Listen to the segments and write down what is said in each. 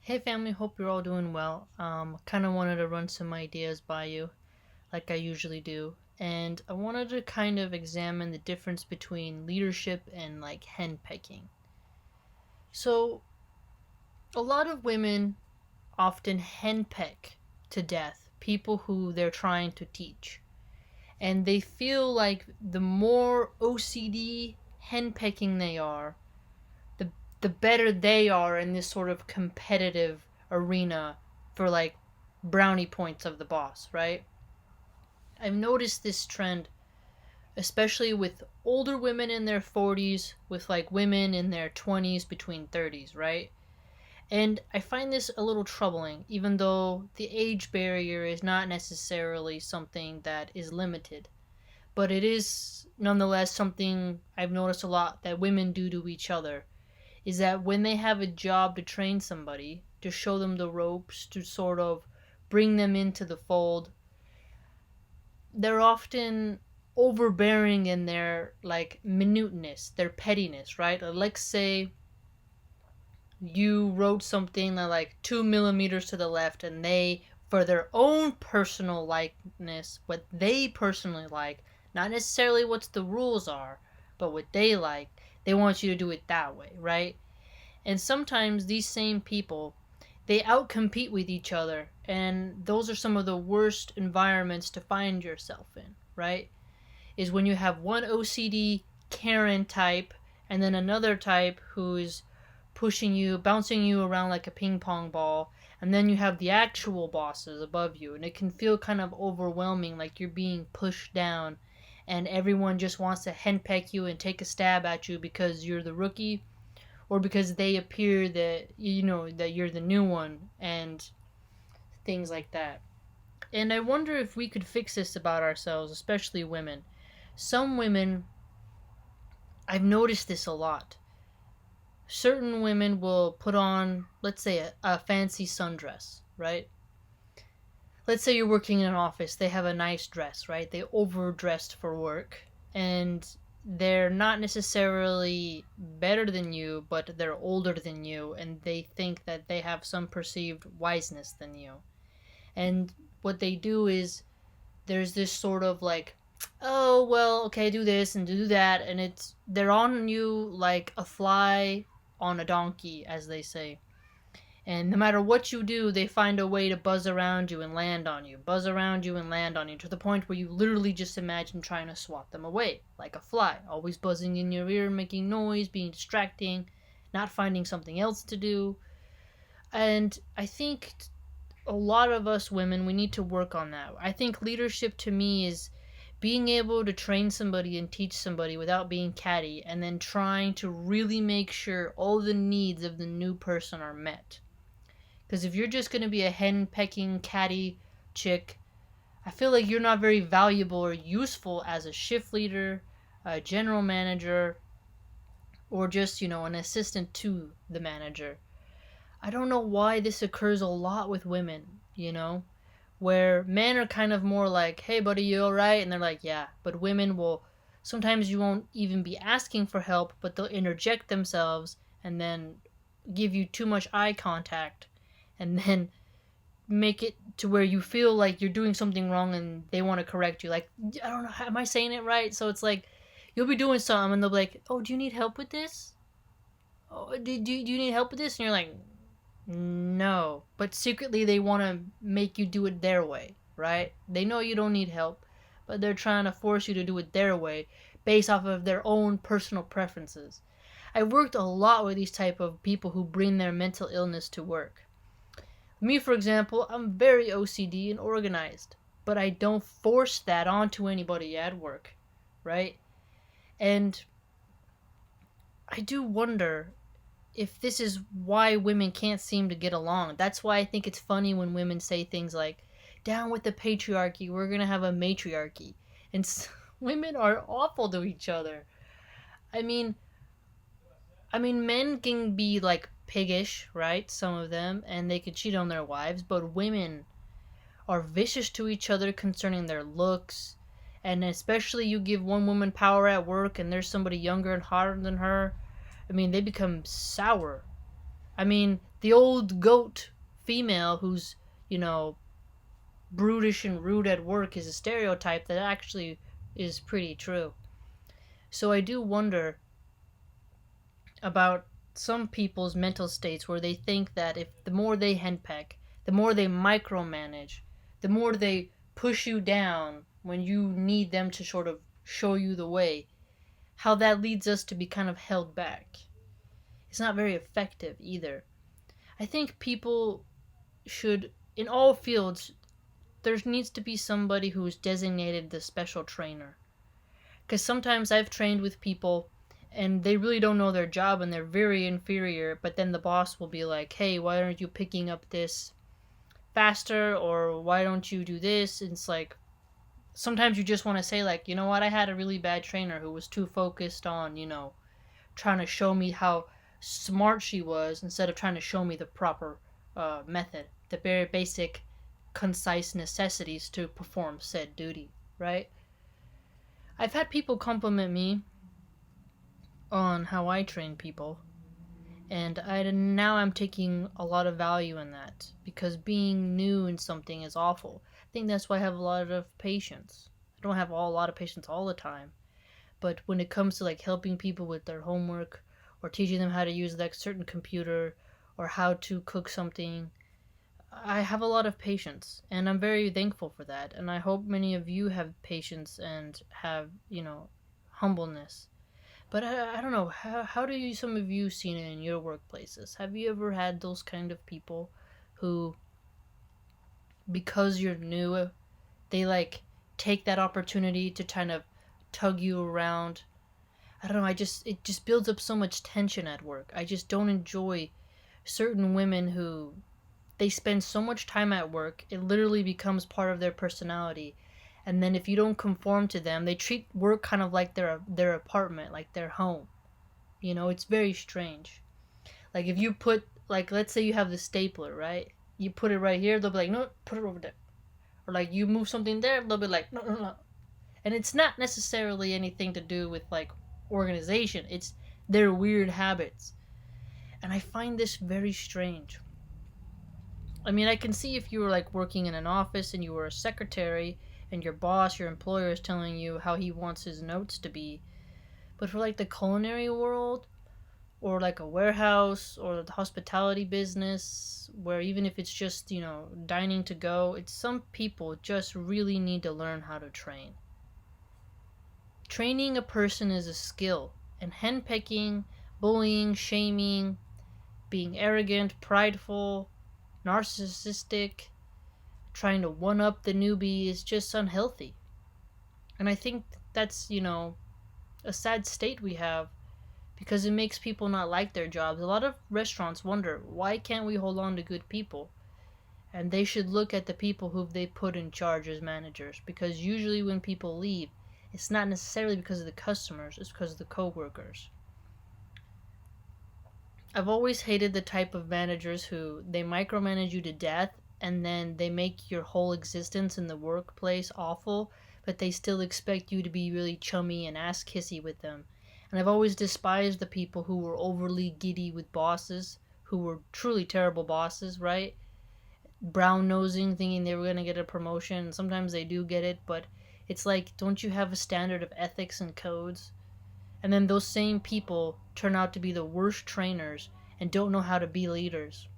Hey family, hope you're all doing well. Kind of wanted to run some ideas by you, like I usually do, and I wanted to kind of examine the difference between leadership and like henpecking. So, a lot of women often henpeck to death people who they're trying to teach, and they feel like the more OCD henpecking they are, the the better they are in this sort of competitive arena for like brownie points of the boss, right? I've noticed this trend especially with older women in their 40s with like women in their 20s between 30s, right? And I find this a little troubling even though the age barrier is not necessarily something that is limited, but it is nonetheless something I've noticed a lot that women do to each other is that when they have a job to train somebody, to show them the ropes, to sort of bring them into the fold, they're often overbearing in their like minuteness, their pettiness, right? Let's say you wrote something like 2 millimeters to the left, and they, for their own personal likeness, what they personally like, not necessarily what the rules are, but what they like, they want you to do it that way, right? And sometimes these same people, they outcompete with each other, and those are some of the worst environments to find yourself in, right? Is when you have one OCD Karen type and then another type who's pushing you, bouncing you around like a ping pong ball, and then you have the actual bosses above you, and it can feel kind of overwhelming, like you're being pushed down, and everyone just wants to henpeck you and take a stab at you because you're the rookie, or because they appear that that you're the new one, and things like that. And I wonder if we could fix this about ourselves, especially women. Some women, I've noticed this a lot. Certain women will put on, let's say, a fancy sundress, right? Let's say you're working in an office, they have a nice dress, right? They overdressed for work, and they're not necessarily better than you, but they're older than you, and they think that they have some perceived wiseness than you. And what they do is there's this sort of like, oh well, okay, do this and do that, and they're on you like a fly on a donkey, as they say. And no matter what you do, they find a way to buzz around you and land on you, buzz around you and land on you, to the point where you literally just imagine trying to swat them away, like a fly, always buzzing in your ear, making noise, being distracting, not finding something else to do. And I think a lot of us women, we need to work on that. I think leadership to me is being able to train somebody and teach somebody without being catty, and then trying to really make sure all the needs of the new person are met. Because if you're just going to be a hen pecking catty chick, I feel like you're not very valuable or useful as a shift leader, a general manager, or just, an assistant to the manager. I don't know why this occurs a lot with women, where men are kind of more like, hey buddy, you alright? And they're like, yeah. But women will, sometimes you won't even be asking for help, but they'll interject themselves and then give you too much eye contact, and then make it to where you feel like you're doing something wrong and they want to correct you. Like, I don't know, am I saying it right? So it's like, you'll be doing something and they'll be like, oh, do you need help with this? Oh, do you need help with this? And you're like, no. But secretly they want to make you do it their way, right? They know you don't need help, but they're trying to force you to do it their way based off of their own personal preferences. I've worked a lot with these type of people who bring their mental illness to work. Me, for example, I'm very OCD and organized, but I don't force that onto anybody at work, right? And I do wonder if this is why women can't seem to get along. That's why I think it's funny when women say things like, down with the patriarchy, we're going to have a matriarchy. And women are awful to each other. I mean, men can be like piggish, right? Some of them, and they could cheat on their wives, but women are vicious to each other concerning their looks. And especially you give one woman power at work and there's somebody younger and hotter than her, I mean, they become sour. I mean, the old goat female who's, you know, brutish and rude at work is a stereotype that actually is pretty true. So I do wonder about some people's mental states where they think that if the more they henpeck, the more they micromanage, the more they push you down when you need them to sort of show you the way, how that leads us to be kind of held back. It's not very effective either. I think people should, in all fields, there needs to be somebody who's designated the special trainer. Because sometimes I've trained with people and they really don't know their job and they're very inferior, but then the boss will be like, hey, why aren't you picking up this faster? Or why don't you do this? And it's like, sometimes you just want to say, like, you know what, I had a really bad trainer who was too focused on, trying to show me how smart she was instead of trying to show me the proper method, the very basic, concise necessities to perform said duty, right? I've had people compliment me on how I train people, and now I'm taking a lot of value in that because being new in something is awful. I think that's why I have a lot of patience. I don't have a lot of patience all the time, but when it comes to like helping people with their homework or teaching them how to use that certain computer or how to cook something, I have a lot of patience and I'm very thankful for that. And I hope many of you have patience and have, humbleness. But I don't know, how do you, some of you seen it in your workplaces? Have you ever had those kind of people who, because you're new, they like take that opportunity to kind of tug you around? I don't know, it just builds up so much tension at work. I just don't enjoy certain women who they spend so much time at work, it literally becomes part of their personality. And then if you don't conform to them, they treat work kind of like their apartment, like their home. It's very strange. Like if you put, like, let's say you have the stapler, right? You put it right here, they'll be like, no, put it over there. Or like you move something there, they'll be like, no, no, no. And it's not necessarily anything to do with like organization. It's their weird habits. And I find this very strange. I mean, I can see if you were like working in an office and you were a secretary and your boss, your employer is telling you how he wants his notes to be. But for like the culinary world or like a warehouse or the hospitality business, where even if it's just, dining to go, it's some people just really need to learn how to train. Training a person is a skill, and henpecking, bullying, shaming, being arrogant, prideful, narcissistic, trying to one up the newbie is just unhealthy. And I think that's, a sad state we have because it makes people not like their jobs. A lot of restaurants wonder, why can't we hold on to good people? And they should look at the people who they put in charge as managers, because usually when people leave, it's not necessarily because of the customers, it's because of the coworkers. I've always hated the type of managers who they micromanage you to death and then they make your whole existence in the workplace awful, but they still expect you to be really chummy and ass kissy with them. And I've always despised the people who were overly giddy with bosses, who were truly terrible bosses, right? Brown nosing, thinking they were going to get a promotion. Sometimes they do get it, but it's like, don't you have a standard of ethics and codes? And then those same people turn out to be the worst trainers and don't know how to be leaders.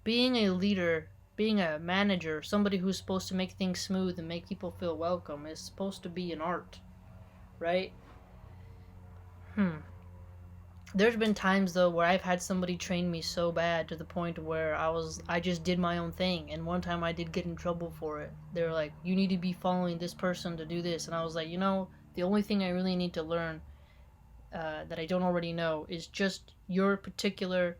Being a leader, being a manager, somebody who's supposed to make things smooth and make people feel welcome, is supposed to be an art, right? There's been times though where I've had somebody train me so bad to the point where I just did my own thing, and one time I did get in trouble for it. They were like, you need to be following this person to do this, and I was like, the only thing I really need to learn that I don't already know is just your particular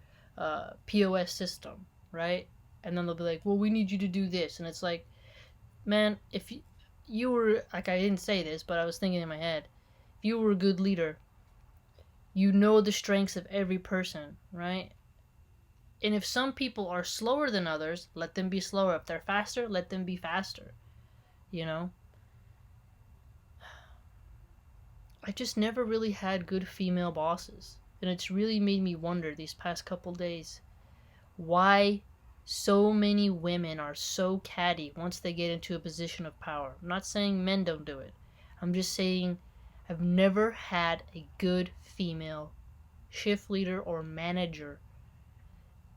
POS system, right? And then they'll be like, well, we need you to do this. And it's like, man, if you were, like, I didn't say this, but I was thinking in my head, if you were a good leader, you know the strengths of every person, right? And if some people are slower than others, let them be slower. If they're faster, let them be faster, you know? I just never really had good female bosses. And it's really made me wonder these past couple days, why so many women are so catty once they get into a position of power. I'm not saying men don't do it. I'm just saying I've never had a good female shift leader or manager,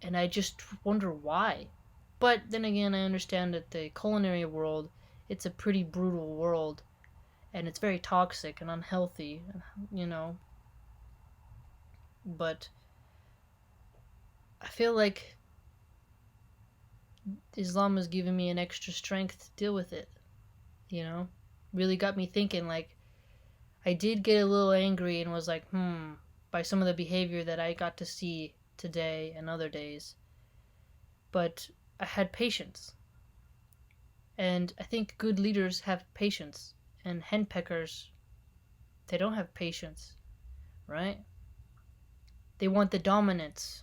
and I just wonder why. But then again, I understand that the culinary world, it's a pretty brutal world, and it's very toxic and unhealthy, you know. But I feel like Islam has given me an extra strength to deal with it, you know? Really got me thinking, like, I did get a little angry and was like, by some of the behavior that I got to see today and other days. But I had patience. And I think good leaders have patience. And henpeckers, they don't have patience, right? They want the dominance,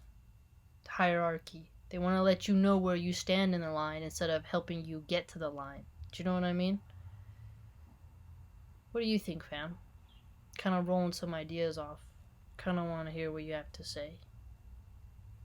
hierarchy. They want to let you know where you stand in the line instead of helping you get to the line. Do you know what I mean? What do you think, fam? Kind of rolling some ideas off. Kind of want to hear what you have to say.